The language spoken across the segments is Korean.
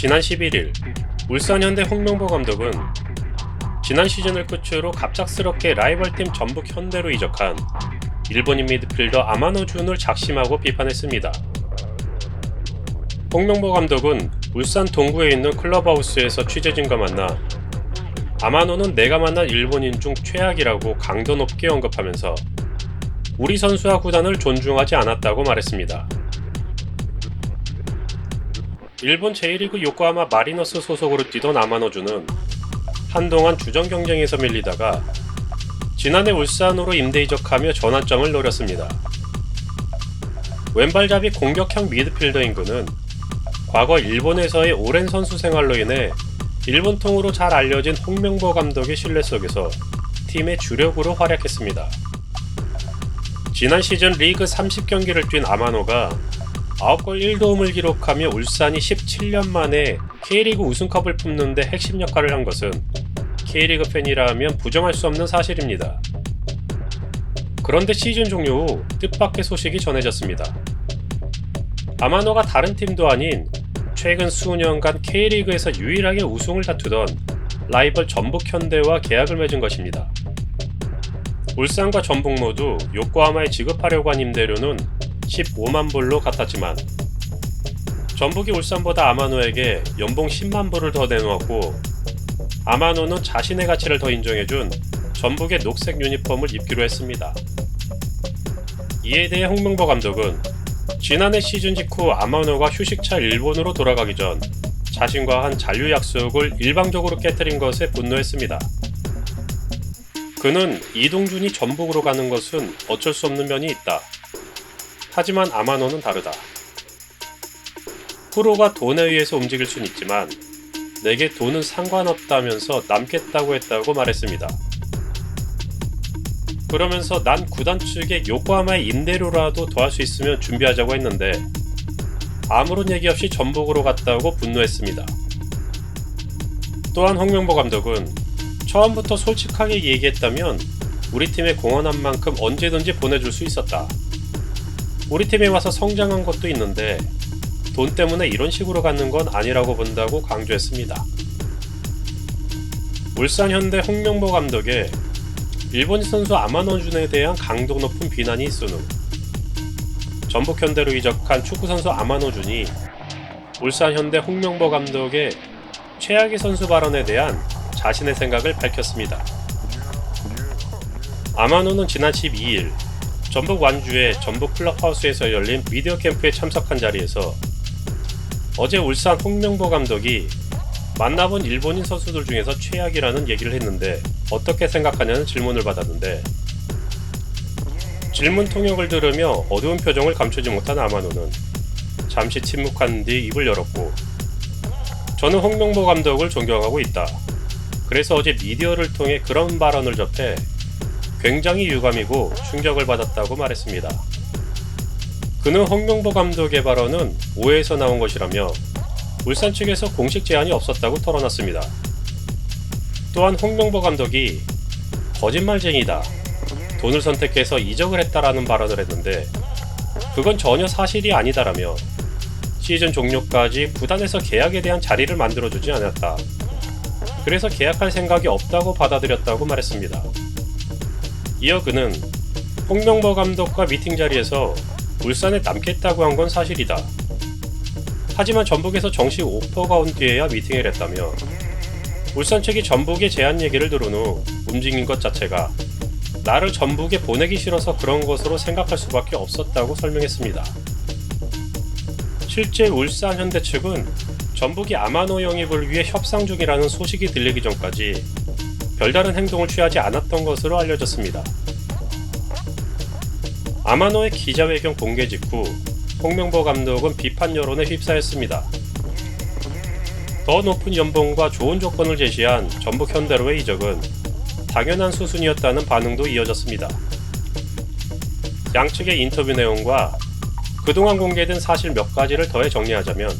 지난 11일 울산 현대 홍명보 감독은 지난 시즌을 끝으로 갑작스럽게 라이벌팀 전북 현대로 이적한 일본인 미드필더 아마노 준을 작심하고 비판했습니다. 홍명보 감독은 울산 동구에 있는 클럽하우스에서 취재진과 만나 아마노는 내가 만난 일본인 중 최악이라고 강도 높게 언급하면서 우리 선수와 구단을 존중하지 않았다고 말했습니다. 일본 제1리그 요코하마 마리너스 소속으로 뛰던 아마노주는 한동안 주전 경쟁에서 밀리다가 지난해 울산으로 임대 이적하며 전환점을 노렸습니다. 왼발잡이 공격형 미드필더인 그는 과거 일본에서의 오랜 선수 생활로 인해 일본통으로 잘 알려진 홍명보 감독의 신뢰 속에서 팀의 주력으로 활약했습니다. 지난 시즌 리그 30경기를 뛴 아마노가 9골 1도움을 기록하며 울산이 17년 만에 K리그 우승컵을 품는 데 핵심 역할을 한 것은 K리그 팬이라면 부정할 수 없는 사실입니다. 그런데 시즌 종료 후 뜻밖의 소식이 전해졌습니다. 아마노가 다른 팀도 아닌 최근 수년간 K리그에서 유일하게 우승을 다투던 라이벌 전북 현대와 계약을 맺은 것입니다. 울산과 전북 모두 요코하마에 지급하려고 한 임대료는 15만 불로 같았지만 전북이 울산보다 아마노에게 연봉 10만 불을 더 내놓았고 아마노는 자신의 가치를 더 인정해준 전북의 녹색 유니폼을 입기로 했습니다. 이에 대해 홍명보 감독은 지난해 시즌 직후 아마노가 휴식차 일본으로 돌아가기 전 자신과 한 잔류 약속을 일방적으로 깨뜨린 것에 분노했습니다. 그는 이동준이 전북으로 가는 것은 어쩔 수 없는 면이 있다. 하지만 아마노는 다르다. 프로가 돈에 의해서 움직일 순 있지만 내게 돈은 상관없다면서 남겠다고 했다고 말했습니다. 그러면서 난 구단 측에 요코하마의 임대료라도 더 할 수 있으면 준비하자고 했는데 아무런 얘기 없이 전북으로 갔다고 분노했습니다. 또한 홍명보 감독은 처음부터 솔직하게 얘기했다면 우리 팀에 공헌한 만큼 언제든지 보내줄 수 있었다. 우리 팀에 와서 성장한 것도 있는데 돈 때문에 이런 식으로 갖는 건 아니라고 본다고 강조했습니다. 울산 현대 홍명보 감독의 일본인 선수 아마노준에 대한 강도 높은 비난이 있은 후 전북 현대로 이적한 축구선수 아마노준이 울산 현대 홍명보 감독의 최악의 선수 발언에 대한 자신의 생각을 밝혔습니다. 아마노는 지난 12일 전북 완주의 전북 클럽하우스에서 열린 미디어 캠프에 참석한 자리에서 어제 울산 홍명보 감독이 만나본 일본인 선수들 중에서 최악이라는 얘기를 했는데 어떻게 생각하냐는 질문을 받았는데 질문 통역을 들으며 어두운 표정을 감추지 못한 아마노는 잠시 침묵한 뒤 입을 열었고 저는 홍명보 감독을 존경하고 있다. 그래서 어제 미디어를 통해 그런 발언을 접해 굉장히 유감이고 충격을 받았다고 말했습니다. 그는 홍명보 감독의 발언은 오해에서 나온 것이라며 울산 측에서 공식 제안이 없었다고 털어놨습니다. 또한 홍명보 감독이 거짓말쟁이다. 돈을 선택해서 이적을 했다라는 발언을 했는데 그건 전혀 사실이 아니다라며 시즌 종료까지 구단에서 계약에 대한 자리를 만들어주지 않았다. 그래서 계약할 생각이 없다고 받아들였다고 말했습니다. 이어 그는 홍명보 감독과 미팅 자리에서 울산에 남겠다고 한 건 사실이다. 하지만 전북에서 정식 오퍼가 온 뒤에야 미팅을 했다며 울산 측이 전북의 제안 얘기를 들은 후 움직인 것 자체가 나를 전북에 보내기 싫어서 그런 것으로 생각할 수밖에 없었다고 설명했습니다. 실제 울산 현대 측은 전북이 아마노 영입을 위해 협상 중이라는 소식이 들리기 전까지 별다른 행동을 취하지 않았던 것으로 알려졌습니다. 아마노의 기자회견 공개 직후 홍명보 감독은 비판 여론에 휩싸였습니다. 더 높은 연봉과 좋은 조건을 제시한 전북 현대로의 이적은 당연한 수순이었다는 반응도 이어졌습니다. 양측의 인터뷰 내용과 그동안 공개된 사실 몇 가지를 더해 정리하자면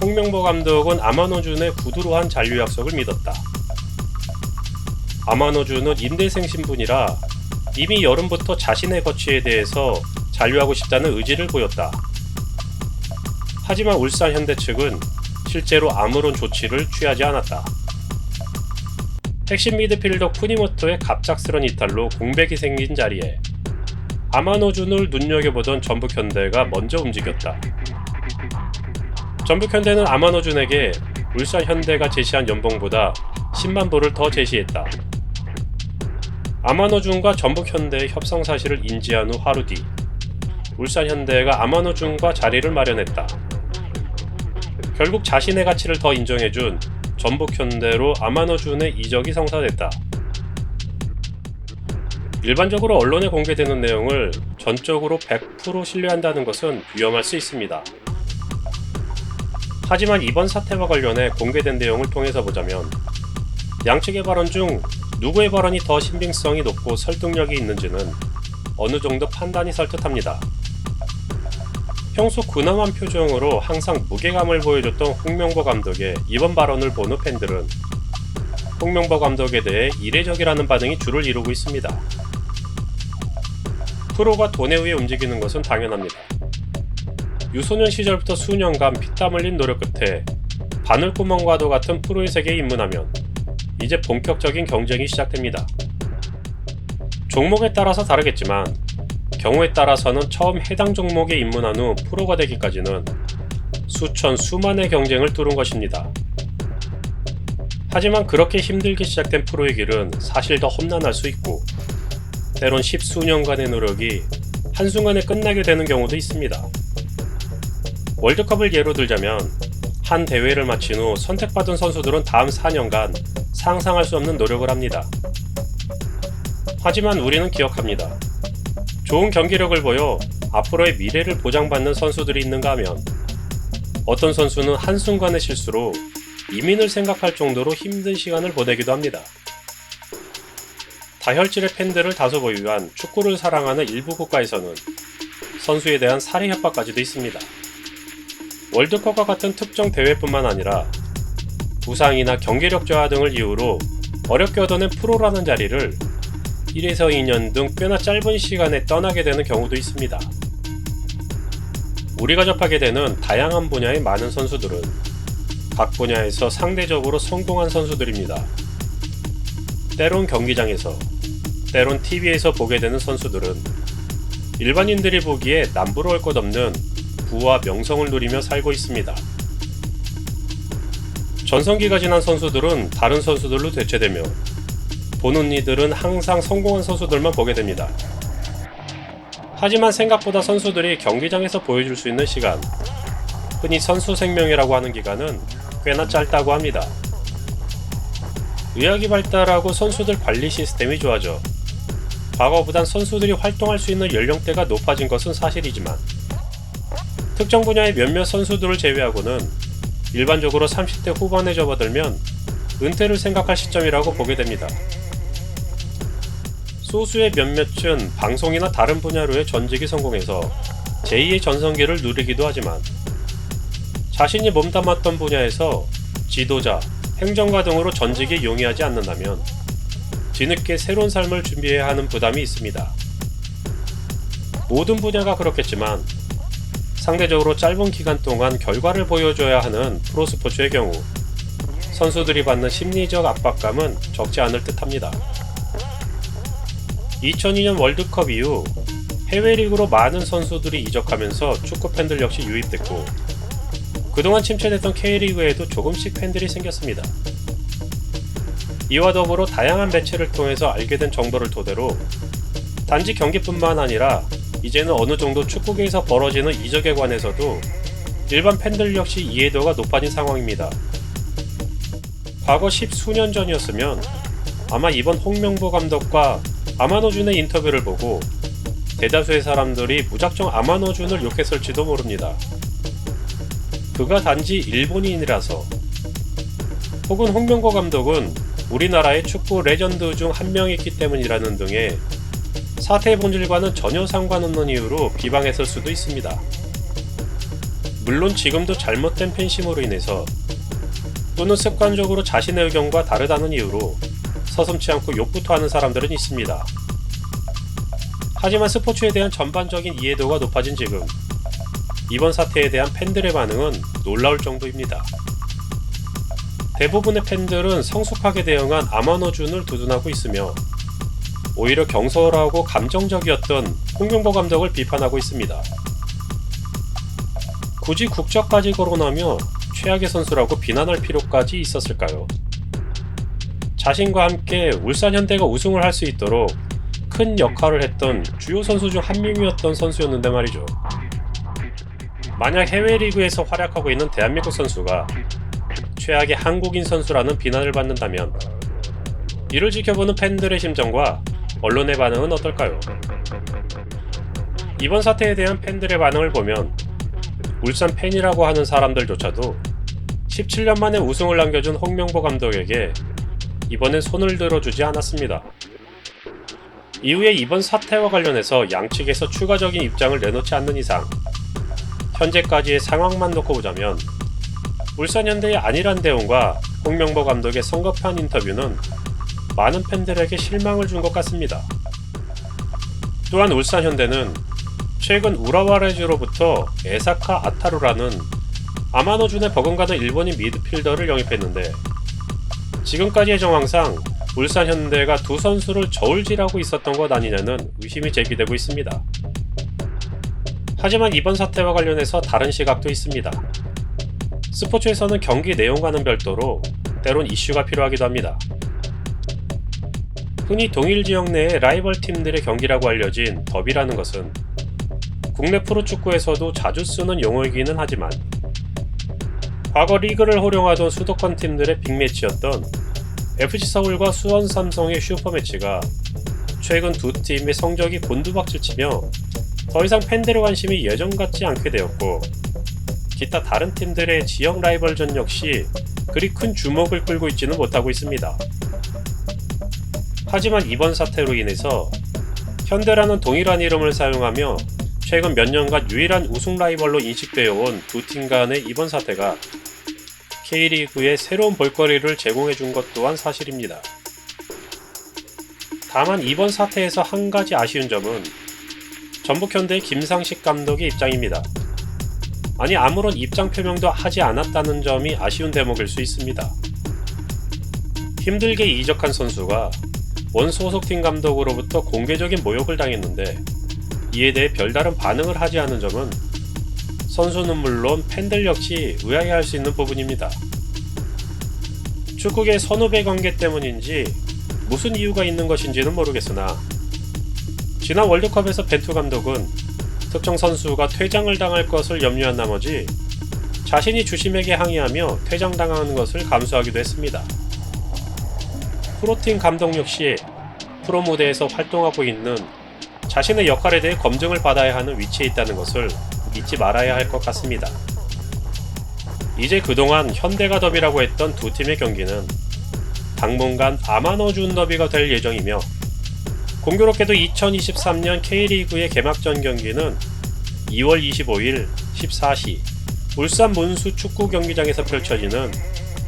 홍명보 감독은 아마노준의 구두로한 잔류 약속을 믿었다. 아마노준은 임대생 신분이라 이미 여름부터 자신의 거취에 대해서 잔류하고 싶다는 의지를 보였다. 하지만 울산 현대 측은 실제로 아무런 조치를 취하지 않았다. 핵심 미드필더 쿠니모토의 갑작스런 이탈로 공백이 생긴 자리에 아마노준을 눈여겨보던 전북현대가 먼저 움직였다. 전북현대는 아마노준에게 울산현대가 제시한 연봉보다 10만 불을 더 제시했다. 아마노준과 전북현대의 협상 사실을 인지한 후 하루 뒤 울산현대가 아마노준과 자리를 마련했다. 결국 자신의 가치를 더 인정해준 전북현대로 아마노준의 이적이 성사됐다. 일반적으로 언론에 공개되는 내용을 전적으로 100% 신뢰한다는 것은 위험할 수 있습니다. 하지만 이번 사태와 관련해 공개된 내용을 통해서 보자면 양측의 발언 중 누구의 발언이 더 신빙성이 높고 설득력이 있는지는 어느 정도 판단이 설 듯합니다. 평소 근엄한 표정으로 항상 무게감을 보여줬던 홍명보 감독의 이번 발언을 본 후 팬들은 홍명보 감독에 대해 이례적이라는 반응이 주를 이루고 있습니다. 프로가 돈에 의해 움직이는 것은 당연합니다. 유소년 시절부터 수년간 피땀 흘린 노력 끝에 바늘구멍과도 같은 프로의 세계에 입문하면 이제 본격적인 경쟁이 시작됩니다. 종목에 따라서 다르겠지만 경우에 따라서는 처음 해당 종목에 입문한 후 프로가 되기까지는 수천 수만의 경쟁을 뚫은 것입니다. 하지만 그렇게 힘들게 시작된 프로의 길은 사실 더 험난할 수 있고 때론 십수년간의 노력이 한순간에 끝나게 되는 경우도 있습니다. 월드컵을 예로 들자면 한 대회를 마친 후 선택받은 선수들은 다음 4년간 상상할 수 없는 노력을 합니다. 하지만 우리는 기억합니다. 좋은 경기력을 보여 앞으로의 미래를 보장받는 선수들이 있는가 하면 어떤 선수는 한순간의 실수로 이민을 생각할 정도로 힘든 시간을 보내기도 합니다. 다혈질의 팬들을 다소 보유한 축구를 사랑하는 일부 국가에서는 선수에 대한 살해 협박까지도 있습니다. 월드컵과 같은 특정 대회뿐만 아니라 부상이나 경기력 저하 등을 이유로 어렵게 얻어낸 프로라는 자리를 1에서 2년 등 꽤나 짧은 시간에 떠나게 되는 경우도 있습니다. 우리가 접하게 되는 다양한 분야의 많은 선수들은 각 분야에서 상대적으로 성공한 선수들입니다. 때론 경기장에서, 때론 TV에서 보게 되는 선수들은 일반인들이 보기에 남부러울 것 없는 부와 명성을 누리며 살고 있습니다. 전성기가 지난 선수들은 다른 선수들로 대체되며 보는 이들은 항상 성공한 선수들만 보게 됩니다. 하지만 생각보다 선수들이 경기장에서 보여줄 수 있는 시간, 흔히 선수 생명이라고 하는 기간은 꽤나 짧다고 합니다. 의학이 발달하고 선수들 관리 시스템이 좋아져 과거보단 선수들이 활동할 수 있는 연령대가 높아진 것은 사실이지만 특정 분야의 몇몇 선수들을 제외하고는 일반적으로 30대 후반에 접어들면 은퇴를 생각할 시점이라고 보게 됩니다. 소수의 몇몇은 방송이나 다른 분야로의 전직이 성공해서 제2의 전성기를 누리기도 하지만 자신이 몸담았던 분야에서 지도자, 행정가 등으로 전직이 용이하지 않는다면 뒤늦게 새로운 삶을 준비해야 하는 부담이 있습니다. 모든 분야가 그렇겠지만 상대적으로 짧은 기간 동안 결과를 보여줘야 하는 프로스포츠의 경우 선수들이 받는 심리적 압박감은 적지 않을 듯합니다. 2002년 월드컵 이후 해외 리그로 많은 선수들이 이적하면서 축구 팬들 역시 유입됐고 그동안 침체됐던 K리그에도 조금씩 팬들이 생겼습니다. 이와 더불어 다양한 매체를 통해서 알게 된 정보를 토대로 단지 경기뿐만 아니라 이제는 어느 정도 축구계에서 벌어지는 이적에 관해서도 일반 팬들 역시 이해도가 높아진 상황입니다. 과거 10수년 전이었으면 아마 이번 홍명보 감독과 아마노준의 인터뷰를 보고 대다수의 사람들이 무작정 아마노준을 욕했을지도 모릅니다. 그가 단지 일본인이라서 혹은 홍명보 감독은 우리나라의 축구 레전드 중 한 명이기 때문이라는 등의 사태의 본질과는 전혀 상관없는 이유로 비방했을 수도 있습니다. 물론 지금도 잘못된 팬심으로 인해서 또는 습관적으로 자신의 의견과 다르다는 이유로 서슴지 않고 욕부터 하는 사람들은 있습니다. 하지만 스포츠에 대한 전반적인 이해도가 높아진 지금 이번 사태에 대한 팬들의 반응은 놀라울 정도입니다. 대부분의 팬들은 성숙하게 대응한 아마노준을 두둔하고 있으며 오히려 경솔하고 감정적이었던 홍명보 감독을 비판하고 있습니다. 굳이 국적까지 거론하며 최악의 선수라고 비난할 필요까지 있었을까요? 자신과 함께 울산 현대가 우승을 할 수 있도록 큰 역할을 했던 주요 선수 중 한 명이었던 선수였는데 말이죠. 만약 해외 리그에서 활약하고 있는 대한민국 선수가 최악의 한국인 선수라는 비난을 받는다면 이를 지켜보는 팬들의 심정과 언론의 반응은 어떨까요? 이번 사태에 대한 팬들의 반응을 보면 울산 팬이라고 하는 사람들조차도 17년 만에 우승을 남겨준 홍명보 감독에게 이번엔 손을 들어주지 않았습니다. 이후에 이번 사태와 관련해서 양측에서 추가적인 입장을 내놓지 않는 이상 현재까지의 상황만 놓고 보자면 울산현대의 안일한 대응과 홍명보 감독의 성급한 인터뷰는 많은 팬들에게 실망을 준 것 같습니다. 또한 울산현대는 최근 우라와레즈로부터 에사카 아타루라는 아마노준에 버금가는 일본인 미드필더를 영입했는데 지금까지의 정황상 울산현대가 두 선수를 저울질하고 있었던 것 아니냐는 의심이 제기되고 있습니다. 하지만 이번 사태와 관련해서 다른 시각도 있습니다. 스포츠에서는 경기 내용과는 별도로 때론 이슈가 필요하기도 합니다. 흔히 동일 지역 내의 라이벌 팀들의 경기라고 알려진 더비라는 것은 국내 프로축구에서도 자주 쓰는 용어이기는 하지만 과거 리그를 호령하던 수도권 팀들의 빅매치였던 FC서울과 수원삼성의 슈퍼매치가 최근 두 팀의 성적이 곤두박질치며 더 이상 팬들의 관심이 예전 같지 않게 되었고 기타 다른 팀들의 지역 라이벌전 역시 그리 큰 주목을 끌고 있지는 못하고 있습니다. 하지만 이번 사태로 인해서 현대라는 동일한 이름을 사용하며 최근 몇 년간 유일한 우승 라이벌로 인식되어 온 두 팀 간의 이번 사태가 K리그에 새로운 볼거리를 제공해준 것 또한 사실입니다. 다만 이번 사태에서 한 가지 아쉬운 점은 전북현대의 김상식 감독의 입장입니다. 아니 아무런 입장 표명도 하지 않았다는 점이 아쉬운 대목일 수 있습니다. 힘들게 이적한 선수가 원 소속팀 감독으로부터 공개적인 모욕을 당했는데 이에 대해 별다른 반응을 하지 않은 점은 선수는 물론 팬들 역시 의아해할 수 있는 부분입니다. 축구계 선후배 관계 때문인지 무슨 이유가 있는 것인지는 모르겠으나 지난 월드컵에서 벤투 감독은 특정 선수가 퇴장을 당할 것을 염려한 나머지 자신이 주심에게 항의하며 퇴장당하는 것을 감수하기도 했습니다. 프로팀 감독 역시 프로 무대에서 활동하고 있는 자신의 역할에 대해 검증을 받아야 하는 위치에 있다는 것을 잊지 말아야 할 것 같습니다. 이제 그동안 현대가 더비라고 했던 두 팀의 경기는 당분간 아마노준 더비가 될 예정이며 공교롭게도 2023년 K리그의 개막전 경기는 2월 25일 14시 울산 문수 축구 경기장에서 펼쳐지는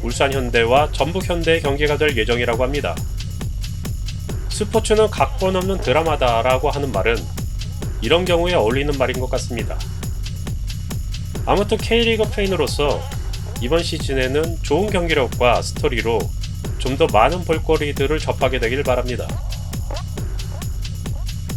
울산현대와 전북현대의 경기가 될 예정이라고 합니다. 스포츠는 각본 없는 드라마다 라고 하는 말은 이런 경우에 어울리는 말인 것 같습니다. 아무튼 K리그 팬으로서 이번 시즌에는 좋은 경기력과 스토리로 좀 더 많은 볼거리들을 접하게 되길 바랍니다.